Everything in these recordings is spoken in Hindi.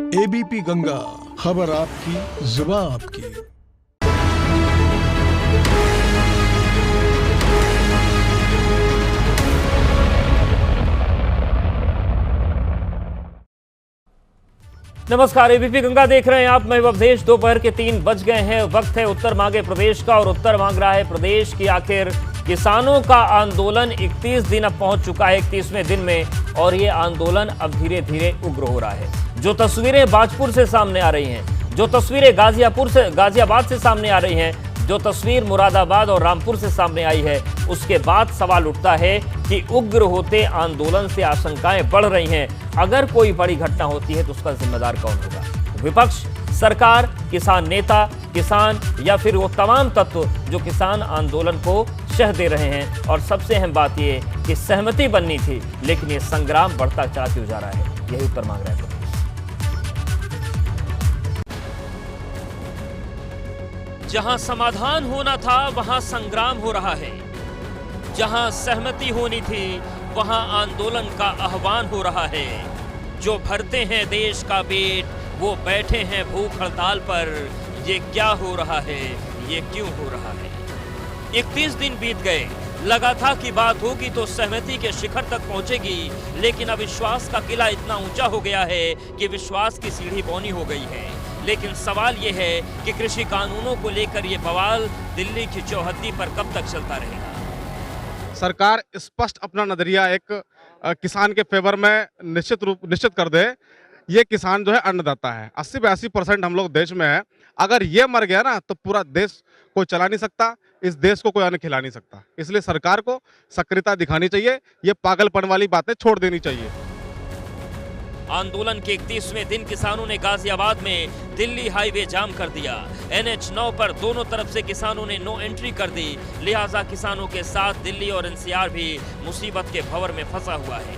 एबीपी गंगा, खबर आपकी, जुबान आपकी। नमस्कार, एबीपी गंगा देख रहे हैं आप। मैं अवधेश। दोपहर के 3 बज गए हैं। वक्त है उत्तर मांगे प्रदेश का, और उत्तर मांग रहा है प्रदेश की आखिर किसानों का आंदोलन 31 दिन अब पहुंच चुका है, 31वें दिन में, और ये आंदोलन अब धीरे धीरे उग्र हो रहा है। जो तस्वीरें बाजपुर से सामने आ रही हैं, जो तस्वीरें गाजियाबाद से सामने आ रही हैं, जो तस्वीर मुरादाबाद और रामपुर से सामने आई है, उसके बाद सवाल उठता है कि उग्र होते आंदोलन से आशंकाएं बढ़ रही हैं। अगर कोई बड़ी घटना होती है तो उसका जिम्मेदार कौन होगा? विपक्ष, सरकार, किसान नेता, किसान, या फिर वो तमाम तत्व जो किसान आंदोलन को शह दे रहे हैं। और सबसे अहम बात यह कि सहमति बननी थी, लेकिन ये संग्राम बढ़ता चला क्यों जा रहा है? यही उत्तर मांग रहे हैं। जहां समाधान होना था वहां संग्राम हो रहा है। जहां सहमति होनी थी वहां आंदोलन का आह्वान हो रहा है। जो भरते हैं देश का पेट वो बैठे हैं भूख हड़ताल पर। ये क्या हो रहा है? ये क्यों हो रहा है? 31 दिन बीत गए। लगा था कि बात होगी तो सहमति के शिखर तक पहुंचेगी, लेकिन अविश्वास का किला इतना ऊंचा हो गया है कि विश्वास की सीढ़ी बौनी हो गई है। लेकिन सवाल यह है कि कृषि कानूनों को लेकर यह बवाल दिल्ली की चौहद्दी पर कब तक चलता रहेगा? सरकार स्पष्ट अपना नजरिया एक किसान के फेवर में निश्चित कर दे। ये किसान जो है अन्नदाता है। 80-82% हम लोग देश में है। अगर ये मर गया ना तो पूरा देश कोई चला नहीं सकता, इस देश को कोई अन्न खिला नहीं सकता। इसलिए सरकार को सक्रियता दिखानी चाहिए, ये पागलपन वाली बातें छोड़ देनी चाहिए। आंदोलन के 31वें दिन किसानों ने गाजियाबाद में दिल्ली हाईवे जाम कर दिया। NH9 पर दोनों तरफ से किसानों ने नो एंट्री कर दी। लिहाजा किसानों के साथ दिल्ली और NCR भी मुसीबत के भंवर में फंसा हुआ है।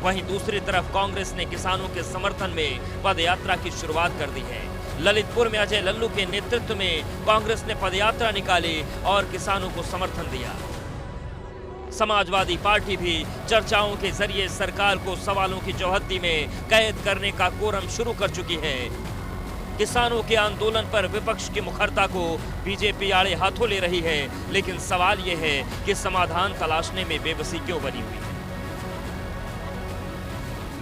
वहीं दूसरी तरफ कांग्रेस ने किसानों के समर्थन में पदयात्रा की शुरुआत कर दी है। ललितपुर में अजय लल्लू के नेतृत्व में कांग्रेस ने पदयात्रा निकाली और किसानों को समर्थन दिया। समाजवादी पार्टी भी चर्चाओं के जरिए सरकार को सवालों की चौहद्दी में कैद करने का कोरम शुरू कर चुकी है। किसानों के आंदोलन पर विपक्ष की मुखरता को बीजेपी आड़े हाथों ले रही है, लेकिन सवाल यह है कि समाधान तलाशने में बेबसी क्यों बनी हुई है?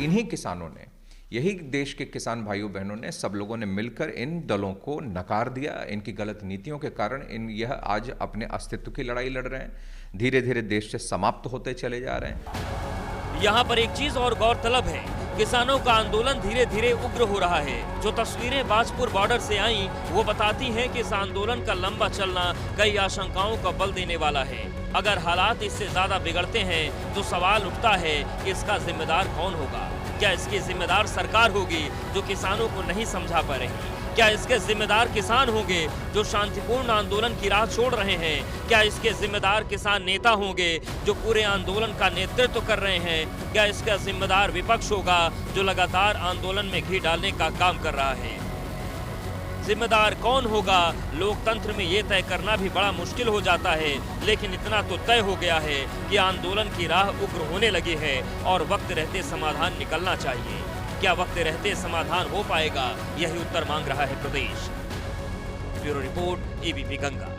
इन्हीं किसानों ने, यही देश के किसान भाइयों बहनों ने, सब लोगों ने मिलकर इन दलों को नकार दिया। इनकी गलत नीतियों के कारण यह आज अपने अस्तित्व की लड़ाई लड़ रहे हैं। धीरे धीरे देश से समाप्त होते चले जा रहे हैं। यहाँ पर एक चीज और गौरतलब है, किसानों का आंदोलन धीरे धीरे उग्र हो रहा है। जो तस्वीरें बाजपुर बॉर्डर से आई वो बताती हैं कि इस आंदोलन का लंबा चलना कई आशंकाओं का बल देने वाला है। अगर हालात इससे ज्यादा बिगड़ते हैं तो सवाल उठता है कि इसका जिम्मेदार कौन होगा? क्या इसकी जिम्मेदार सरकार होगी जो किसानों को नहीं समझा पा रही? क्या इसके जिम्मेदार किसान होंगे जो शांतिपूर्ण आंदोलन की राह छोड़ रहे हैं? क्या इसके जिम्मेदार किसान नेता होंगे जो पूरे आंदोलन का नेतृत्व कर रहे हैं? क्या इसका जिम्मेदार विपक्ष होगा जो लगातार आंदोलन में घी डालने का काम कर रहा है? जिम्मेदार कौन होगा? लोकतंत्र में ये तय करना भी बड़ा मुश्किल हो जाता है, लेकिन इतना तो तय हो गया है कि आंदोलन की राह उग्र होने लगी है और वक्त रहते समाधान निकलना चाहिए। क्या वक्त रहते समाधान हो पाएगा? यही उत्तर मांग रहा है प्रदेश। Bureau report, ABP Ganga.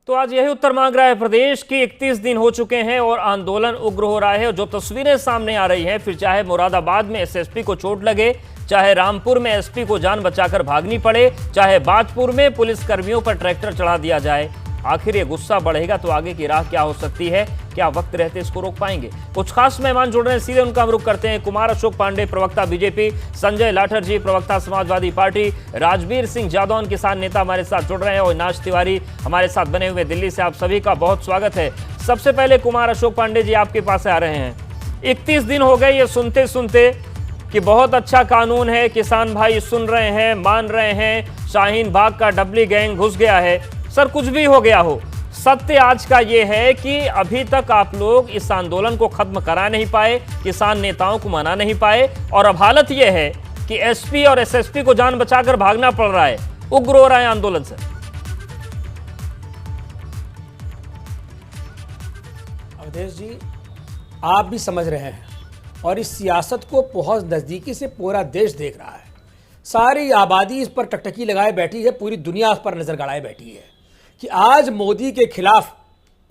तो आज यही उत्तर मांग रहा है प्रदेश की 31 दिन हो चुके हैं और आंदोलन उग्र हो रहा है। जो तस्वीरें सामने आ रही हैं, फिर चाहे मुरादाबाद में SSP को चोट लगे, चाहे रामपुर में SP को जान बचाकर भागनी पड़े, चाहे बाजपुर में पुलिस कर्मियों पर ट्रैक्टर चढ़ा दिया जाए, आखिर ये गुस्सा बढ़ेगा तो आगे की राह क्या हो सकती है? क्या वक्त रहते इसको रोक पाएंगे? कुछ खास मेहमान जुड़ रहे हैं, सीधे उनका हम रुख करते हैं। कुमार अशोक पांडे, प्रवक्ता BJP, संजय लाठर जी, प्रवक्ता समाजवादी पार्टी, राजवीर सिंह जादौन, किसान नेता हमारे साथ जुड़ रहे हैं, और अविनाश तिवारी हमारे साथ बने हुए दिल्ली से। आप सभी का बहुत स्वागत है। सबसे पहले कुमार अशोक पांडे जी, आपके पास आ रहे हैं। 31 दिन हो गए ये सुनते सुनते कि बहुत अच्छा कानून है, किसान भाई सुन रहे हैं, मान रहे हैं, शाहीन बाग का डबली गैंग घुस गया है। सर, कुछ भी हो गया हो, सत्य आज का ये है कि अभी तक आप लोग इस आंदोलन को खत्म करा नहीं पाए, किसान नेताओं को मना नहीं पाए, और अब हालत ये है कि SP और SSP को जान बचाकर भागना पड़ रहा है। उग्र हो रहा है आंदोलन से। अवधेश जी, आप भी समझ रहे हैं और इस सियासत को बहुत नज़दीकी से पूरा देश देख रहा है। सारी आबादी इस पर टकटकी लगाए बैठी है, पूरी दुनिया इस पर नजर गड़ाए बैठी है कि आज मोदी के खिलाफ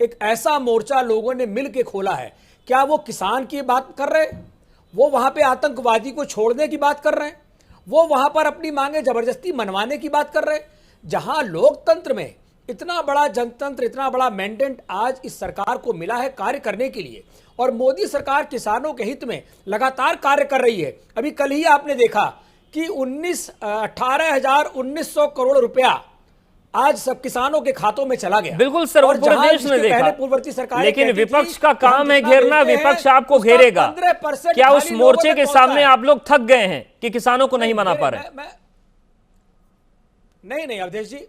एक ऐसा मोर्चा लोगों ने मिल के खोला है। क्या वो किसान की बात कर रहे हैं, वो वहां पे आतंकवादी को छोड़ने की बात कर रहे हैं, वो वहां पर अपनी मांगे जबरदस्ती मनवाने की बात कर रहे हैं। जहां लोकतंत्र में इतना बड़ा जनतंत्र, इतना बड़ा मैंडेट आज इस सरकार को मिला है कार्य करने के लिए, और मोदी सरकार किसानों के हित में लगातार कार्य कर रही है। अभी कल ही आपने देखा कि 18,1900 करोड़ रुपया आज सब किसानों के खातों में चला गया। बिल्कुल सर, और पूरे देश ने देखा। पूर्ववर्ती सरकार, लेकिन विपक्ष का काम है घेरना, विपक्ष आपको घेरेगा। क्या उस मोर्चे के सामने आप लोग थक गए हैं कि किसानों को नहीं मना पा रहे? नहीं अवधेश जी,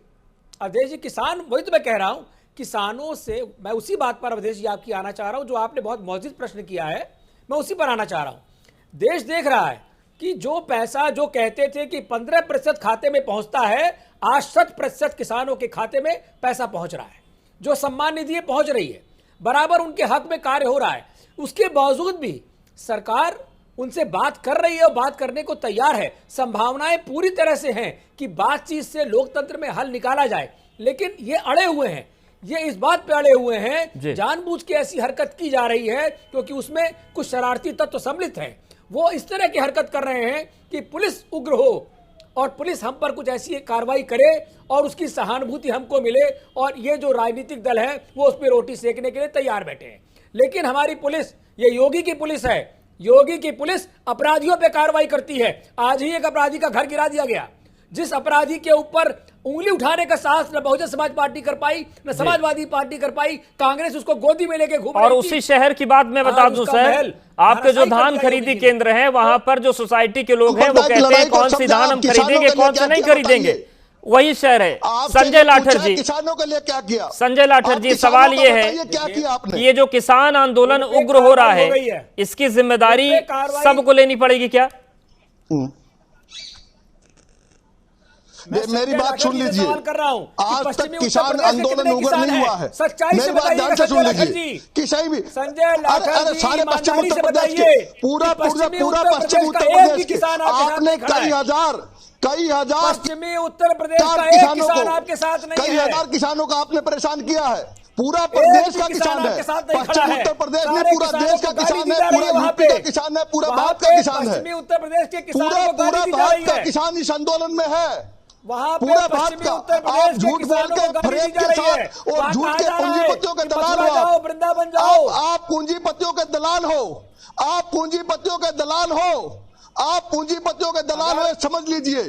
किसान, वही तो मैं कह रहा हूं, किसानों से मैं उसी बात पर अवधेश जी आपकी आना चाह रहा हूं जो आपने बहुत मौजिद प्रश्न किया है, मैं उसी पर आना चाह रहा हूं। देश देख रहा है कि जो पैसा जो कहते थे कि 15% खाते में पहुंचता है, आज 100% किसानों के खाते में पैसा पहुंच रहा है। जो सम्मान निधि पहुंच रही है, बराबर उनके हक में कार्य हो रहा है। उसके बावजूद भी सरकार उनसे बात कर रही है और बात करने को तैयार है। संभावनाएं पूरी तरह से हैं कि बातचीत से लोकतंत्र में हल निकाला जाए, लेकिन ये अड़े हुए हैं। ये इस बात पे अड़े हुए हैं, जानबूझ के ऐसी हरकत की जा रही है क्योंकि उसमें कुछ शरारती तत्व सम्मिलित हैं। वो इस तरह की हरकत कर रहे हैं कि पुलिस उग्र हो और पुलिस हम पर कुछ ऐसी कार्रवाई करे और उसकी सहानुभूति हमको मिले, और ये जो राजनीतिक दल है वो उस पर रोटी सेकने के लिए तैयार बैठे हैं। लेकिन हमारी पुलिस, ये योगी की पुलिस है, योगी की पुलिस अपराधियों पे कार्रवाई करती है। आज ही एक अपराधी का घर गिरा दिया गया, जिस अपराधी के ऊपर उंगली उठाने का साहस न बहुजन समाज पार्टी कर पाई, न समाजवादी पार्टी कर पाई, कांग्रेस उसको गोदी में लेके घूम रही थी। और उसी शहर की बात मैं बता दूं सर, आपके जो धान खरीदी केंद्र हैं वहां पर जो सोसाइटी के लोग हैं वो कहते हैं कौन सी धान हम खरीदेंगे, कौन सा नहीं खरीदेंगे। वही शहर है। संजय लाठर जी, किसानों के लिए क्या किया? संजय लाठर जी, सवाल ये है कि ये जो किसान आंदोलन उग्र हो रहा है, इसकी जिम्मेदारी सबको लेनी पड़ेगी क्या? मेरी बात सुन लीजिए, आज तक किसान आंदोलन उग्र नहीं हुआ है। मेरी बात ध्यान से सुन लीजिए कि सही भी अरे सारे पश्चिम उत्तर प्रदेश के पूरा पश्चिम उत्तर प्रदेश के आपने कई हजार पश्चिमी उत्तर प्रदेश का एक किसान आपके साथ नहीं है। कई हजार किसानों का आपने परेशान किया है। पूरा प्रदेश का किसान है, पश्चिम उत्तर प्रदेश में पूरा देश का किसान है, पूरा यूपी का किसान है, पूरा भारत का किसान है, उत्तर प्रदेश के पूरा भारत का किसान इस आंदोलन में है। पूरा भारत का आप झूठ बोल के फ्रेम के साथ और झूठ के पूंजीपतियों के दलाल हो, वृंदावन जाओ। आप पूंजीपतियों के दलाल हो, आप पूंजीपतियों के दलाल हो, आप पूंजीपतियों के दलाल हो, समझ लीजिए।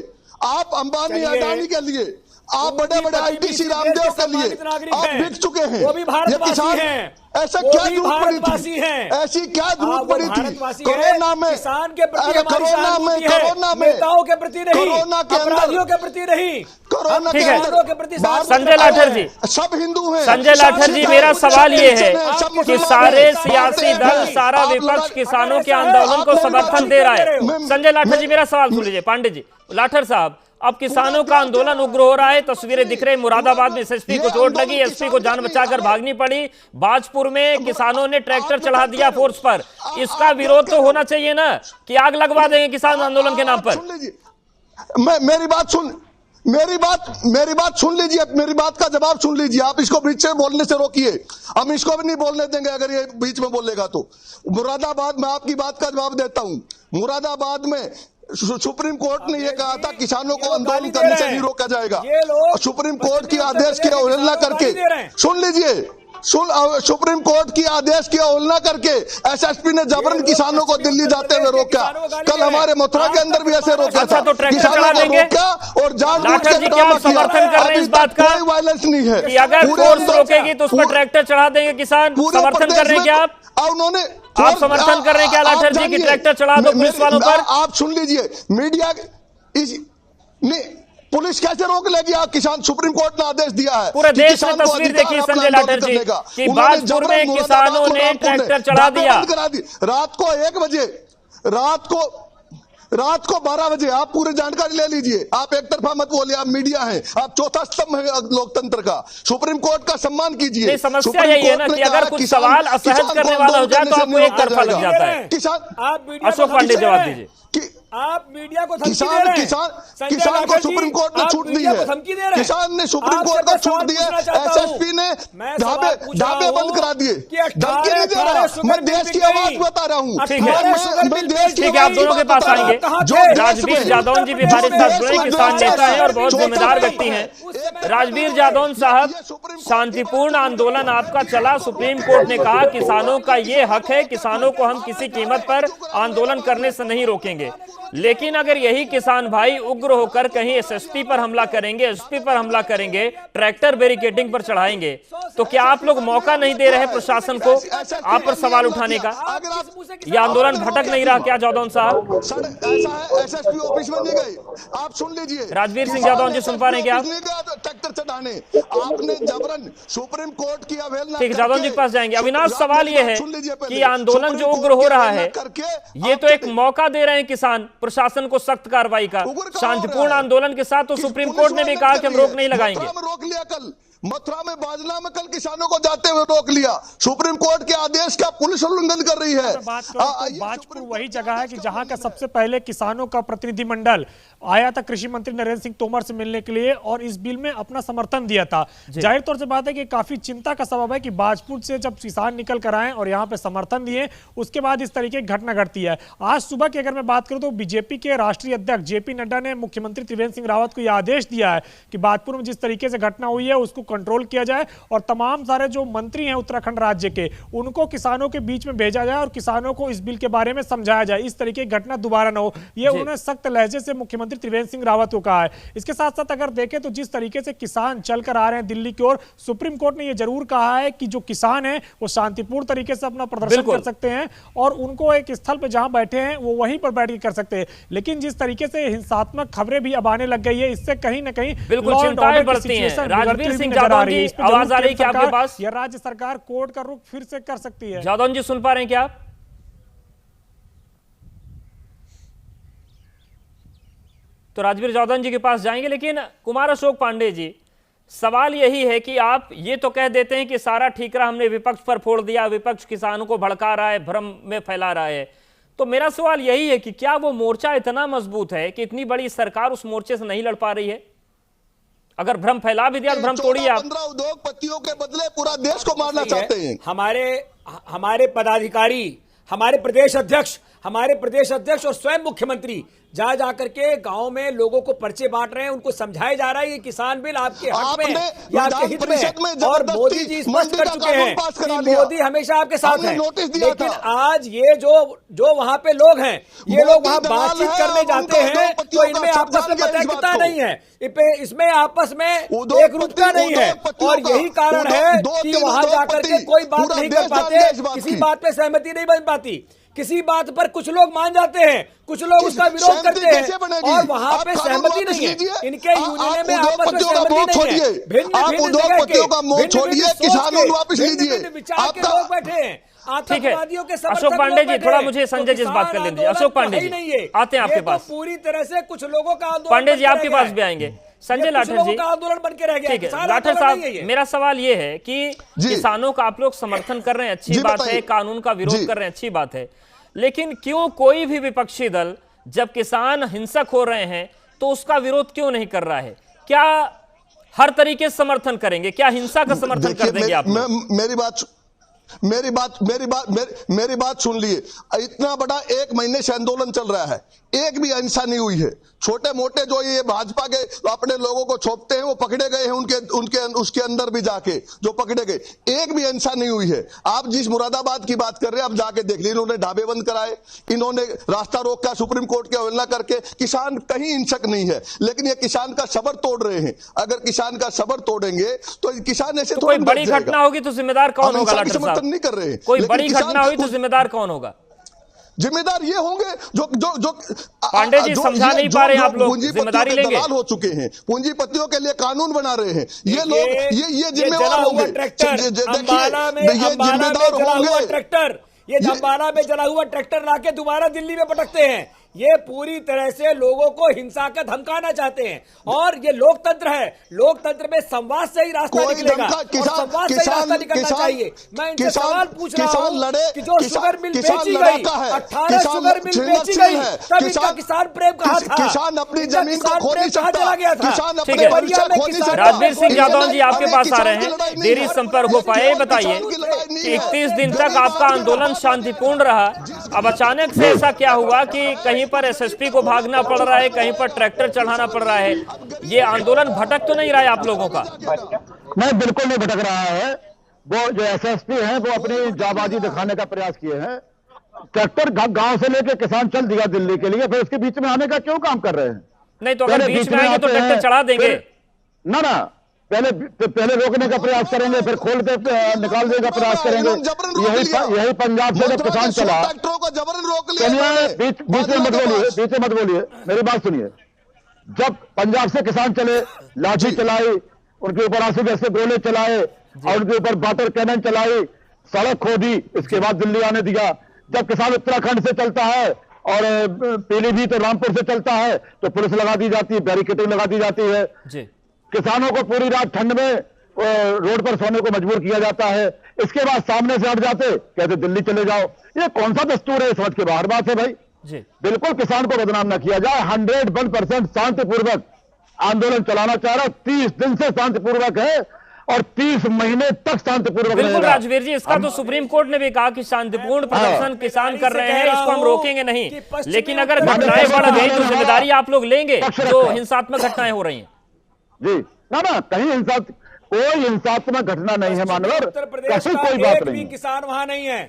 आप अंबानी अडानी के लिए, आप बड़े बड़े आईटीसी रामदेव के लिए आप बिक चुके हैं। ये किसान ऐसा क्या जरूरत पड़ी थी? ऐसी क्या जरूरत पड़ी थी? कोरोना में, किसान के प्रति कोरोना में नेताओं के प्रति नहीं, कोरोना के अपराधियों के प्रति नहीं, कोरोना ठीक के है। अंदर के प्रति संजय लाठर जी, सब हिंदू हैं। संजय लाठर जी, मेरा सवाल ये है कि सारे सियासी दल, सारा विपक्ष किसानों के आंदोलन को समर्थन दे रहा है। संजय लाठर जी, मेरा सवाल सुन लीजिए। पांडे जी, लाठर साहब, अब किसानों का आंदोलन उग्र हो रहा है। तस्वीरें दिख रही, मुरादाबाद में एसएसपी को चोट लगी, एसपी को जान बचाकर भागनी पड़ी। बाजपुर में किसानों ने ट्रैक्टर चढ़ा दिया फोर्स पर। इसका विरोध तो होना चाहिए ना कि आग लगवा देंगे किसान आंदोलन के नाम पर। मेरी बात सुन लीजिए, मेरी बात का जवाब सुन लीजिए। आप इसको बीच से बोलने से रोकिए, हम इसको भी नहीं बोलने देंगे अगर ये बीच में बोलेगा तो। मुरादाबाद में आपकी बात का जवाब देता हूं। मुरादाबाद में सुप्रीम कोर्ट ने यह कहा था किसानों को आंदोलन करने से नहीं रोका जाएगा। सुप्रीम कोर्ट की आदेश की अवहेलना करके, सुन लीजिए, सुप्रीम कोर्ट की आदेश की अवहेलना करके एसएसपी ने जबरन किसानों को दिल्ली जाते हुए रोका। कल हमारे मथुरा के अंदर भी ऐसे रोका था, तो ट्रैक्टर चला देंगे और जानबूझ के समर्थन कर रहे हैं इस बात का? कोई वायलेंस नहीं है कि अगर फोर्स रोकेगी तो उस पर ट्रैक्टर चढ़ा देंगे किसान। समर्थन कर रहे हैं क्या आप? उन्होंने आप समर्थन कर रहे हैं क्या लाठर जी की ट्रैक्टर चढ़ा दो पुलिस वालों पर? आप सुन लीजिए, मीडिया पुलिस कैसे रोक लेगी? आप किसान, सुप्रीम कोर्ट ने आदेश दिया है। पूरे देश में तस्वीर देखी संजय लाठर जी कि बाजपुर में किसानों ने ट्रैक्टर चढ़ा दिया। रात को 1 बजे, रात को रात को 12 बजे आप पूरी जानकारी ले लीजिए। आप एक तरफा मत बोलिए, आप मीडिया हैं, आप चौथा स्तंभ है लोकतंत्र का। सुप्रीम कोर्ट का सम्मान कीजिए। समस्या यही है ना कि अगर कुछ सवाल असहज करने वाला हो जाए तो आपको एक तरफा लग जाता है। किसान अशोक पांडे जवाब दीजिए। आप मीडिया को किसान को सुप्रीम कोर्ट ने छूट दी है। किसान ने सुप्रीम कोर्ट को छूट दी है। एसएसपी ने ढाबे बंद करा दिए। धमकी नहीं दे रहा, मैं देश की आवाज बता रहा हूँ। ठीक है, आप दोनों के पास आएंगे। राजवीर जादौन जी भी हमारे साथ जुड़े, किसान नेता है और बहुत जिम्मेदार व्यक्ति हैं। राजवीर जादौन साहब, शांतिपूर्ण आंदोलन आपका चला, सुप्रीम कोर्ट ने कहा किसानों का ये हक है, किसानों को हम किसी कीमत पर आंदोलन करने से नहीं रोकेंगे। लेकिन अगर यही किसान भाई उग्र होकर कहीं एसएसपी पर हमला करेंगे, एसपी पर हमला करेंगे, ट्रैक्टर बैरिकेडिंग पर चढ़ाएंगे, तो क्या आप लोग मौका नहीं दे रहे प्रशासन को आप पर सवाल उठाने का? यह आंदोलन भटक नहीं रहा क्या जादौन साहब? एसएसपी ऑफिस में नहीं गए, आप सुन लीजिए। राजवीर सिंह जादौन जी सुन पा रहे हैं क्या? ट्रैक्टर चढ़ाने आपने जबरन सुप्रीम कोर्ट की अवहेलना। ठीक, जादौन जी के पास जाएंगे। अविनाश, सवाल यह है कि आंदोलन जो उग्र हो रहा है, ये तो एक मौका दे रहे हैं किसान प्रशासन को सख्त कार्रवाई का। शांतिपूर्ण आंदोलन के साथ तो सुप्रीम कोर्ट ने भी कहा कि हम रोक नहीं लगाएंगे। रोक लिया कल मथुरा में, बाजना में कल किसानों को जाते हुए रोक लिया। सुप्रीम कोर्ट के आदेश का पुलिस उल्लंघन कर रही है। बाजपुर वही जगह है कि जहां का सबसे पहले किसानों का प्रतिनिधिमंडल आया था कृषि मंत्री नरेंद्र सिंह तोमर से मिलने के लिए और इस बिल में अपना समर्थन दिया था। जाहिर तौर से बात है कि काफी चिंता का सबब है कि बाजपुर से जब किसान निकल कर आए और यहाँ पे समर्थन दिए, उसके बाद इस तरीके की घटना घटती है। आज सुबह की अगर मैं बात करूं तो बीजेपी के राष्ट्रीय अध्यक्ष जेपी नड्डा ने मुख्यमंत्री त्रिवेंद्र सिंह रावत को यह आदेश दिया है कि बाजपुर में जिस तरीके से घटना हुई है उसको कंट्रोल किया जाए और तमाम सारे जो मंत्री हैं उत्तराखंड राज्य के, उनको किसानों के बीच में भेजा जाए और किसानों को इस बिल के बारे में समझाया जाए, इस तरीके की घटना दोबारा न हो। यह उन्होंने सख्त लहजे से मुख्यमंत्री त्रिवेंद्र सिंह रावत को कहा है। इसके साथ साथ अगर देखें तो जिस तरीके से किसान चलकर आ रहे हैं दिल्ली की ओर, सुप्रीम कोर्ट ने यह जरूर कहा है कि जो किसान है वो शांतिपूर्ण तरीके से अपना प्रदर्शन कर सकते हैं और उनको एक स्थल पर जहां बैठे हैं वो वहीं पर बैठ के कर सकते हैं। लेकिन जिस तरीके से हिंसात्मक खबरें भी अब आने लग गई है, इससे कहीं ना कहीं बिल्कुल चिंताएं बढ़ती हैं। राजवीर सिंह जादौन जी, आवाज आ रही है क्या आपके पास? या राज्य सरकार कोर्ट का रुख फिर से कर सकती है? जादौन जी सुन पा रहे हैं क्या आप? तो राजवीर जादौन जी के पास जाएंगे। लेकिन कुमार अशोक पांडे जी, सवाल यही है कि आप ये तो कह देते हैं कि सारा ठीकरा हमने विपक्ष पर फोड़ दिया, विपक्ष किसानों को भड़का रहा है, भ्रम में फैला रहा है। तो मेरा सवाल यही है कि क्या वो मोर्चा इतना मजबूत है कि इतनी बड़ी सरकार उस मोर्चे से नहीं लड़ पा रही है? अगर भ्रम फैला भी दिया तो भ्रम तोड़िए आप। 15 उद्योगपतियों के बदले पूरा देश को मारना चाहते हैं। हमारे पदाधिकारी, हमारे प्रदेश अध्यक्ष और स्वयं मुख्यमंत्री जा जाकर के गांव में लोगों को पर्चे बांट रहे हैं, उनको समझाया जा रहा है ये किसान बिल आपके हक में, या आपके हित में। और मोदी जी स्पष्ट कर चुके हैं कि मोदी हमेशा आपके साथ है। लेकिन आज ये जो वहां पे लोग हैं, ये लोग वहां बातचीत करने जाते हैं तो इनमें आपस में मतैक्यता नहीं है, इसमें आपस में एक रूपता नहीं है। और यही कारण है कि वहां जाकर के कोई बात नहीं कर पाते, किसी बात पे सहमति नहीं बन पाती। किसी बात पर कुछ लोग मान जाते हैं, कुछ लोग उसका विरोध करते हैं और वहां पे सहमति नहीं है। इनके यूनियन में आपस में सहमति नहीं है। भिन्न उद्योगपतियों का मोह छोड़िए, किसानों को वापस लीजिए। विचार के लोग बैठे हैं, ठीक है। अशोक पांडे जी, थोड़ा मुझे संजय जी से बात कर लेंगे। अशोक पांडे जी आते हैं आपके पास। पूरी तरह से कुछ लोगों का आंदोलन, पांडे जी आपके पास भी आएंगे। संजय लाठर जी, आंदोलन बन के रह गया। ठीक है लाठर साहब, मेरा सवाल ये है कि किसानों का आप लोग समर्थन कर रहे हैं, अच्छी बात है, कानून का विरोध कर रहे हैं, अच्छी बात है। लेकिन क्यों कोई भी विपक्षी दल जब किसान हिंसक हो रहे हैं तो उसका विरोध क्यों नहीं कर रहा है? क्या हर तरीके से समर्थन करेंगे? क्या हिंसा का समर्थन कर देंगे आप? मेरी बात सुन लिए। इतना बड़ा 1 महीने से आंदोलन चल रहा है, एक भी हिंसा नहीं हुई है। छोटे मोटे जो ये भाजपा के अपने लोगों को छोपते हैं वो पकड़े गए हैं, उनके उसके अंदर भी जाके जो पकड़े गए, एक भी हिंसा नहीं हुई है। आप जिस मुरादाबाद की बात कर रहे हैं, आप जाके देख लीजिए, इन्होंने ढाबे बंद कराए, इन्होंने रास्ता रोका, सुप्रीम कोर्ट की अवहेलना करके। किसान कहीं हिंसक नहीं है, लेकिन ये किसान का सबर तोड़ रहे हैं। अगर किसान का सबर तोड़ेंगे तो किसान ऐसे कोई बड़ी घटना होगी तो जिम्मेदार कौन होगा? समर्थन नहीं कर रहे हैं। कोई बड़ी घटना हुई तो जिम्मेदार कौन होगा? जिम्मेदार ये होंगे जो पांडे जी समझा नहीं पा रहे हैं, आप लोग जिम्मेदारी लेंगे। दलाल हो चुके हैं, पूंजीपतियों के लिए कानून बना रहे हैं ये लोग, ये जिम्मेदार होंगे। ये जिम्मेदार होंगे। ट्रैक्टर, ये अंबाला में जला हुआ ट्रैक्टर लाके दोबारा दिल्ली में पटकते हैं, ये पूरी तरह से लोगों को हिंसा का धमकाना चाहते हैं। और ये लोकतंत्र है, लोकतंत्र में संवाद से ही रास्ता निकलेगा और संवाद से ही रास्ता निकलना चाहिए। मैं इनसे सवाल पूछ रहा हूं कि जो शुगर मिल बेची गई, 18 शुगर मिल बेची गई, तब इनका किसान प्रेम कहां था? किसान अपनी जमीन को खो नहीं सकता, चला गया था? किसान ठीक अपने है, भविष्य खो नहीं सकता। राजवीर सिंह यादव जी आपके हमें पास आ रहे किसान की लड़ाई हैं, नहीं देरी है। संपर्क हो पाए। बताइए किसान की लड़ाई नहीं कि है। 31 दिन तक आपका आंदोलन शांतिपूर्ण रहा, अब अचानक से ऐसा क्या हुआ कि कहीं पर एसएसपी को भागना पड़ रहा है, कहीं पर ट्रैक्टर चढ़ाना पड़ रहा है? ये आंदोलन भटक तो नहीं रहा है आप लोगों का? नहीं, बिल्कुल नहीं भटक रहा है। वो जो एसएसपी हैं वो अपनी जाबाजी दिखाने का प्रयास किए हैं। ट्रैक्टर गांव से लेके किसान चल दिया दिल्ली के लिए, फिर उसके बीच में आने का क्यों काम कर रहे हैं? नहीं तो अगर बीच में आएंगे तो ट्रैक्टर चढ़ा देंगे ना, पहले रोकने का प्रयास करेंगे, फिर खोल के निकाल देने का प्रयास करेंगे। यही पंजाब से जब किसान चला, ट्रैक्टरों को जबरन रोक लिया। बीच में मत बोलिए, मेरी बात सुनिए। जब पंजाब से किसान चले, लाठी चलाई, उनके ऊपर आंसू गैस के गोले चलाए और उनके ऊपर वाटर कैनन चलाई, सड़क खोदी, इसके बाद दिल्ली आने दिया। जब किसान उत्तराखंड से चलता है और पीलीभीत और रामपुर से चलता है तो पुलिस लगा दी जाती है, बैरिकेडिंग लगा दी जाती है जी। किसानों को पूरी रात ठंड में रोड पर सोने को मजबूर किया जाता है। इसके बाद सामने से हट जाते, कहते दिल्ली चले जाओ। ये कौन सा दस्तूर है? समझ के बाहर बात है भाई जी। बिल्कुल किसान को बदनाम न किया जाए। 101% शांतिपूर्वक आंदोलन चलाना चाह रहा है, 30 दिन से शांतिपूर्वक है और 30 महीने तक शांतिपूर्वक बिल्कुल रहेगा। राजवीर जी, इसका तो सुप्रीम कोर्ट ने भी कहा कि शांतिपूर्ण प्रदर्शन किसान कर रहे हैं, इसको हम रोकेंगे नहीं। लेकिन अगर घटनाएं बढ़ गई तो जिम्मेदारी आप लोग लेंगे जो हिंसात्मक घटनाएं हो रही हैं? जी ना, कहीं कोई हिंसात्मक घटना नहीं है मानवर, उत्तर प्रदेश कैसी का कोई बात एक नहीं भी है। किसान वहां नहीं है।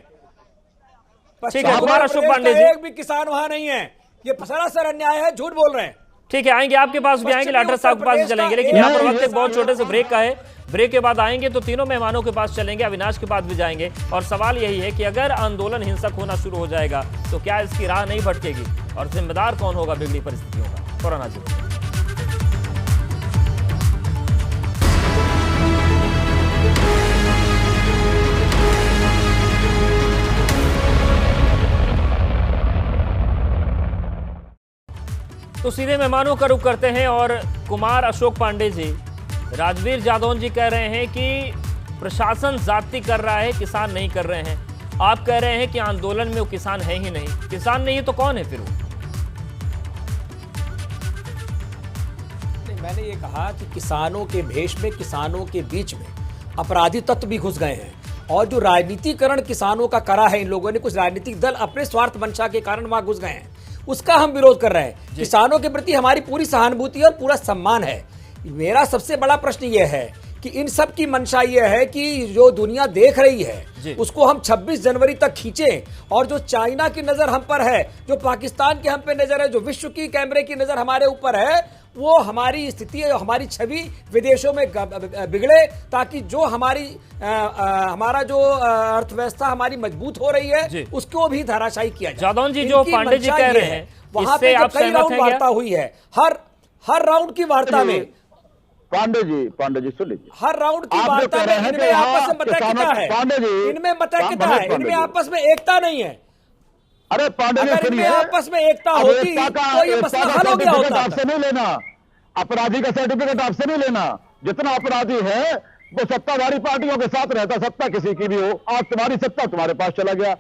ठीक है, कुमार अशोक पांडे जी, एक भी किसान वहां नहीं है। ये सरासर अन्याय है, झूठ बोल रहे हैं। ठीक है, आएंगे आपके पास भी आएंगे, लाठर साहब के पास भी चलेंगे, लेकिन यहाँ पर वक्त एक बहुत छोटे से ब्रेक का है। ब्रेक के बाद आएंगे तो तीनों मेहमानों के पास चलेंगे, अविनाश के पास भी जाएंगे। और सवाल यही है कि अगर आंदोलन हिंसक होना शुरू हो जाएगा तो क्या इसकी राह नहीं भटकेगी और जिम्मेदार कौन होगा बिगड़ी परिस्थितियों का? फौरन हाजिर। तो सीधे मेहमानों का रुख करते हैं और कुमार अशोक पांडे जी, राजवीर जादौन जी कह रहे हैं कि प्रशासन जाति कर रहा है, किसान नहीं कर रहे हैं। आप कह रहे हैं कि आंदोलन में वो किसान है ही नहीं। किसान नहीं है तो कौन है फिर वो? मैंने ये कहा कि किसानों के भेष में, किसानों के बीच में अपराधी तत्व भी घुस गए हैं और जो राजनीतिकरण किसानों का करा है इन लोगों ने, कुछ राजनीतिक दल अपने स्वार्थ मंशा के कारण वहां घुस गए हैं, उसका हम विरोध कर रहे हैं। किसानों के प्रति हमारी पूरी सहानुभूति और पूरा सम्मान है। मेरा सबसे बड़ा प्रश्न यह है कि इन सब की मंशा यह है कि जो दुनिया देख रही है उसको हम 26 जनवरी तक खींचें और जो चाइना की नजर हम पर है, जो पाकिस्तान की हम पे नजर है, जो विश्व की कैमरे की नजर हमारे ऊपर है, वो हमारी स्थिति, हमारी छवि विदेशों में बिगड़े, ताकि जो हमारा जो अर्थव्यवस्था हमारी मजबूत हो रही है उसको भी धराशायी किया जाए। जादौन जी, जो पांडे जी कह रहे हैं वहां पे कई राउंड वार्ता हुई है, हर राउंड की वार्ता में पांडे जी सुन लीजिए, हर राउंड की वार्ता में इनमें आपस में मतैकिता है, इनमें मतैकिता है, इनमें आपस में एकता नहीं है। अरे पांडे जी सुनिए, आपस में एकता होती तो ये मसला हल हो गया होता। आपसे नहीं लेना, अपराधी का सर्टिफिकेट आपसे नहीं लेना। जितना अपराधी है वो सत्ताधारी पार्टियों के साथ रहता, सत्ता किसी की भी हो। आज तुम्हारी सत्ता तुम्हारे पास चला गया।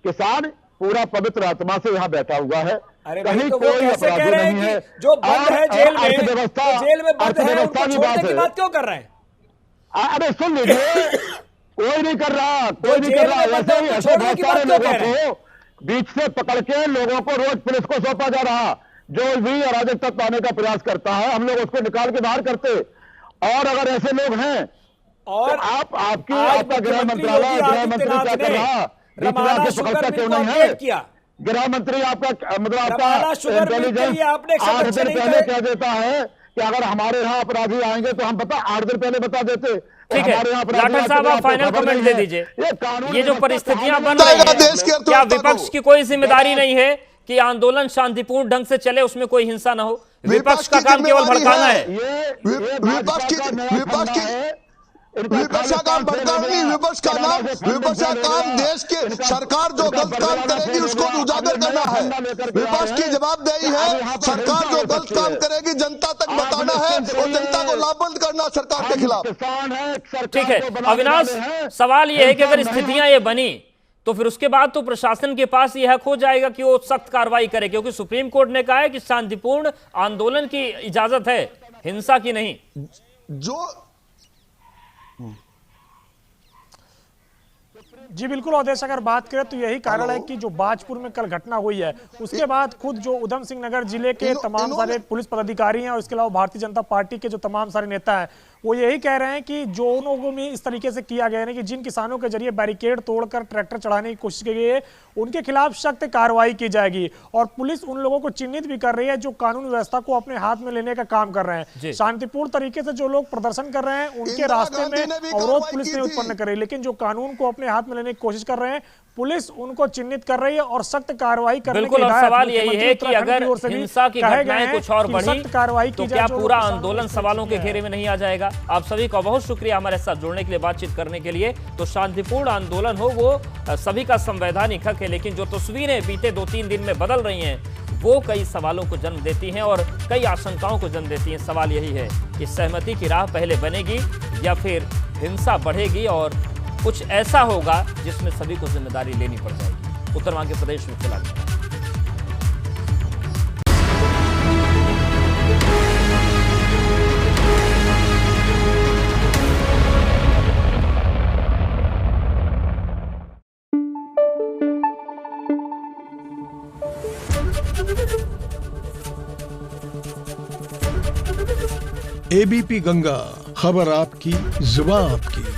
किसान पूरा पवित्र आत्मा से यहाँ बैठा हुआ है, कहीं तो कोई अपराधी नहीं है। जो बंद है जेल में, अर्थव्यवस्था, जेल में बंद है, उनको की छोड़ने की बात क्यों कर रहे हैं? अरे सुन लीजिए, कोई नहीं कर रहा, कोई नहीं कर रहा। ऐसे ही ऐसे बहुत सारे लोगों को बीच से पकड़ के लोगों को रोज पुलिस को सौंपा जा रहा। जो भी अराजक तत्व आने का प्रयास करता है हम लोग उसको निकाल के बाहर करते। और अगर ऐसे लोग हैं और तो आपका गृह मंत्रालय, गृह मंत्री क्या कर रहा? पकड़ता क्यों नहीं है? गृह मंत्री आपका मतलब आपका इंटेलिजेंस 8 दिन पहले कह देता है कि अगर हमारे यहाँ अपराधी आएंगे तो हम 8 दिन पहले बता देते। ठीक है, लाठर साहब आप फाइनल कमेंट दे दीजिए। ये जो परिस्थितियां बन रही हैं, क्या विपक्ष की कोई जिम्मेदारी नहीं है कि आंदोलन शांतिपूर्ण ढंग से चले, उसमें कोई हिंसा ना हो? विपक्ष का काम केवल भड़काना है। विपक्ष का काम भड़काना नहीं, विपक्ष का नाम, विपक्ष का काम देश के सरकार जो गलत काम करेगी उसको उजागर करना है। विपक्ष की जवाबदेही है सरकार जो गलत काम करेगी जनता तक बताना है और जनता को लामबंद करना सरकार के खिलाफ। ठीक है अविनाश, सवाल यह है कि अगर स्थितियां ये बनी तो फिर उसके बाद तो प्रशासन के पास यह हक हो जाएगा कि वो सख्त कार्रवाई करे, क्योंकि सुप्रीम कोर्ट ने कहा है कि शांतिपूर्ण आंदोलन की इजाजत है, हिंसा की नहीं। जो जी बिल्कुल अवधेश, अगर बात करें तो यही कारण है कि जो बाजपुर में कल घटना हुई है उसके बाद खुद जो उधम सिंह नगर जिले के तमाम सारे पुलिस पदाधिकारी हैं और इसके अलावा भारतीय जनता पार्टी के जो तमाम सारे नेता हैं वो यही कह रहे हैं कि जो उन लोगों में इस तरीके से किया गया है कि जिन किसानों के जरिए बैरिकेड तोड़कर ट्रैक्टर चढ़ाने की कोशिश की गई है उनके खिलाफ सख्त कार्रवाई की जाएगी। और पुलिस उन लोगों को चिन्हित भी कर रही है जो कानून व्यवस्था को अपने हाथ में लेने का काम कर रहे हैं। शांतिपूर्ण तरीके से जो लोग प्रदर्शन कर रहे हैं उनके रास्ते में अवरोध पुलिस ने उत्पन्न कर रही है, लेकिन जो कानून को अपने हाथ में लेने की कोशिश कर रहे हैं पुलिस उनको चिन्हित कर रही है और सख्त कार्रवाई करने की हिदायत। सवाल यही है कि अगर हिंसा की घटनाएं कुछ और बढ़ी तो क्या पूरा आंदोलन सवालों के घेरे में नहीं आ जाएगा? आप सभी का बहुत शुक्रिया हमारे साथ जुड़ने के लिए, बातचीत करने के लिए। तो शांतिपूर्ण आंदोलन हो वो सभी का संवैधानिक हक है, लेकिन जो तस्वीरें बीते 2-3 दिन में बदल रही हैं वो कई सवालों को जन्म देती हैं और कई आशंकाओं को जन्म देती हैं। सवाल यही है कि सहमति की राह पहले बनेगी या फिर हिंसा बढ़ेगी और कुछ ऐसा होगा जिसमें सभी को जिम्मेदारी लेनी पड़ जाएगी। उत्तर मध्य प्रदेश में फिलहाल एबीपी गंगा, खबर आपकी, जुबान आपकी।